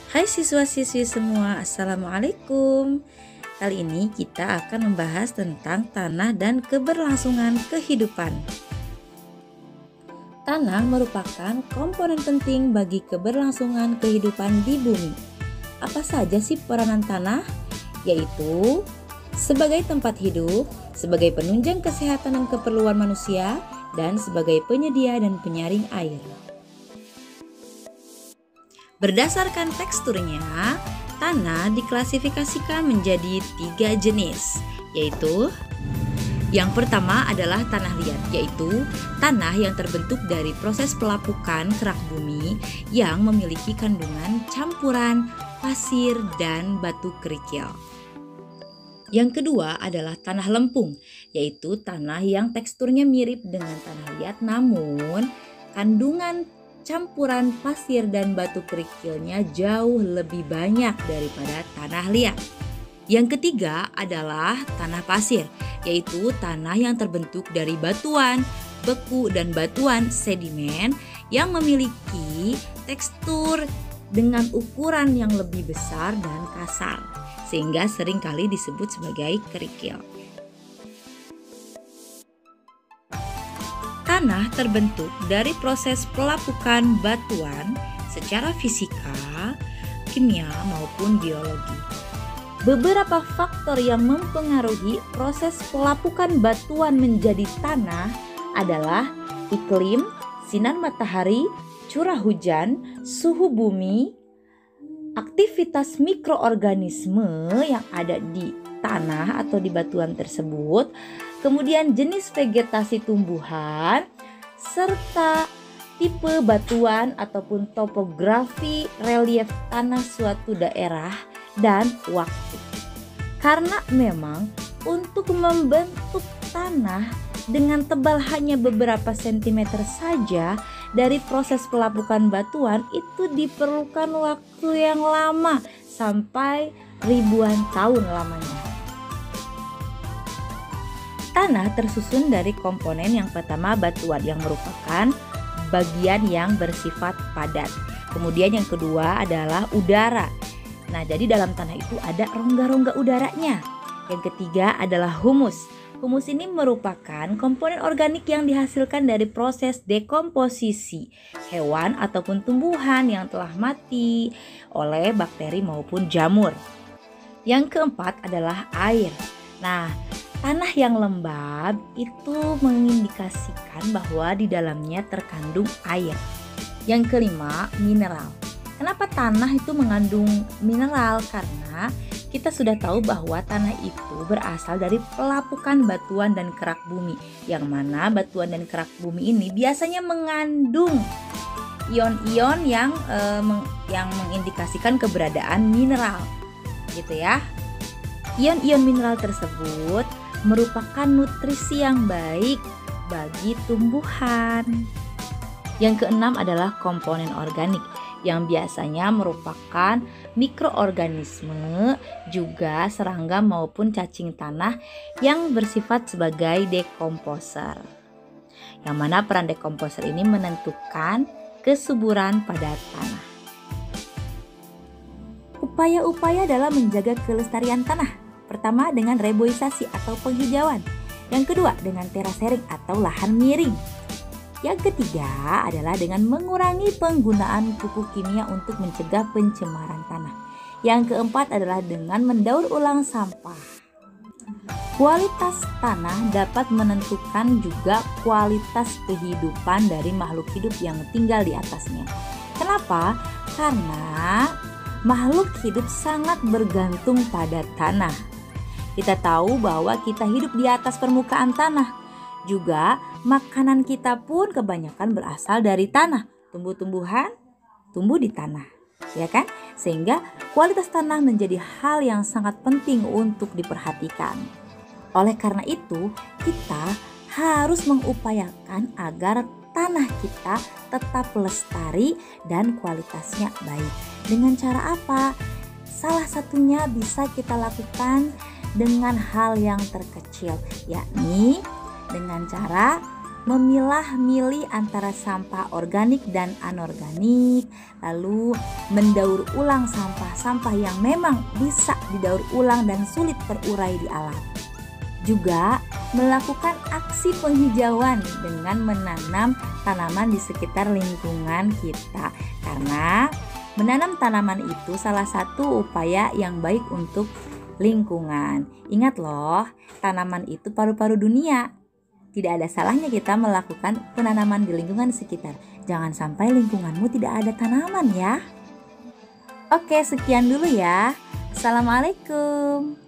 Hai siswa-siswi semua, Assalamualaikum. Kali ini kita akan membahas tentang tanah dan keberlangsungan kehidupan. Tanah merupakan komponen penting bagi keberlangsungan kehidupan di bumi. Apa saja sih peranan tanah? Yaitu sebagai tempat hidup, sebagai penunjang kesehatan dan keperluan manusia, dan sebagai penyedia dan penyaring air. Berdasarkan teksturnya, tanah diklasifikasikan menjadi 3 jenis, yaitu yang pertama adalah tanah liat, yaitu tanah yang terbentuk dari proses pelapukan kerak bumi yang memiliki kandungan campuran pasir dan batu kerikil. Yang kedua adalah tanah lempung, yaitu tanah yang teksturnya mirip dengan tanah liat namun kandungan campuran pasir dan batu kerikilnya jauh lebih banyak daripada tanah liat. Yang ketiga adalah tanah pasir, yaitu tanah yang terbentuk dari batuan, beku dan batuan sedimen yang memiliki tekstur dengan ukuran yang lebih besar dan kasar, sehingga seringkali disebut sebagai kerikil. Tanah terbentuk dari proses pelapukan batuan secara fisika, kimia maupun biologi. Beberapa faktor yang mempengaruhi proses pelapukan batuan menjadi tanah adalah iklim, sinar matahari, curah hujan, suhu bumi, aktivitas mikroorganisme yang ada di tanah atau di batuan tersebut, kemudian jenis vegetasi tumbuhan, serta tipe batuan ataupun topografi relief tanah suatu daerah dan waktu. Karena memang untuk membentuk tanah dengan tebal hanya beberapa sentimeter saja dari proses pelapukan batuan itu diperlukan waktu yang lama sampai ribuan tahun lamanya. Tanah tersusun dari komponen yang pertama batuan yang merupakan bagian yang bersifat padat. Kemudian yang kedua adalah udara. Nah, jadi dalam tanah itu ada rongga-rongga udaranya. Yang ketiga adalah humus. Humus ini merupakan komponen organik yang dihasilkan dari proses dekomposisi hewan ataupun tumbuhan yang telah mati oleh bakteri maupun jamur. Yang keempat adalah air. Nah, tanah yang lembab itu mengindikasikan bahwa di dalamnya terkandung air. Yang kelima, mineral. Kenapa tanah itu mengandung mineral? Karena kita sudah tahu bahwa tanah itu berasal dari pelapukan batuan dan kerak bumi, yang mana batuan dan kerak bumi ini biasanya mengandung ion-ion yang mengindikasikan keberadaan mineral, gitu ya. Ion-ion mineral tersebut merupakan nutrisi yang baik bagi tumbuhan. Yang keenam adalah komponen organik yang biasanya merupakan mikroorganisme, juga serangga maupun cacing tanah yang bersifat sebagai dekomposer. Yang mana peran dekomposer ini menentukan kesuburan pada tanah. Upaya-upaya dalam menjaga kelestarian tanah. Pertama dengan reboisasi atau penghijauan. Yang kedua dengan terasering atau lahan miring. Yang ketiga adalah dengan mengurangi penggunaan pupuk kimia untuk mencegah pencemaran tanah. Yang keempat adalah dengan mendaur ulang sampah. Kualitas tanah dapat menentukan juga kualitas kehidupan dari makhluk hidup yang tinggal di atasnya. Kenapa? Karena makhluk hidup sangat bergantung pada tanah. Kita tahu bahwa kita hidup di atas permukaan tanah. Juga makanan kita pun kebanyakan berasal dari tanah. Tumbuh-tumbuhan tumbuh di tanah, ya kan? Sehingga kualitas tanah menjadi hal yang sangat penting untuk diperhatikan. Oleh karena itu, kita harus mengupayakan agar tanah kita tetap lestari dan kualitasnya baik. Dengan cara apa? Salah satunya bisa kita lakukan dengan hal yang terkecil, yakni dengan cara memilah-milih antara sampah organik dan anorganik, lalu mendaur ulang sampah-sampah yang memang bisa didaur ulang dan sulit terurai di alam. Juga melakukan aksi penghijauan dengan menanam tanaman di sekitar lingkungan kita, karena menanam tanaman itu salah satu upaya yang baik untuk lingkungan. Ingat loh, tanaman itu paru-paru dunia. Tidak ada salahnya kita melakukan penanaman di lingkungan sekitar. Jangan sampai lingkunganmu tidak ada tanaman ya. Oke, sekian dulu ya. Assalamualaikum.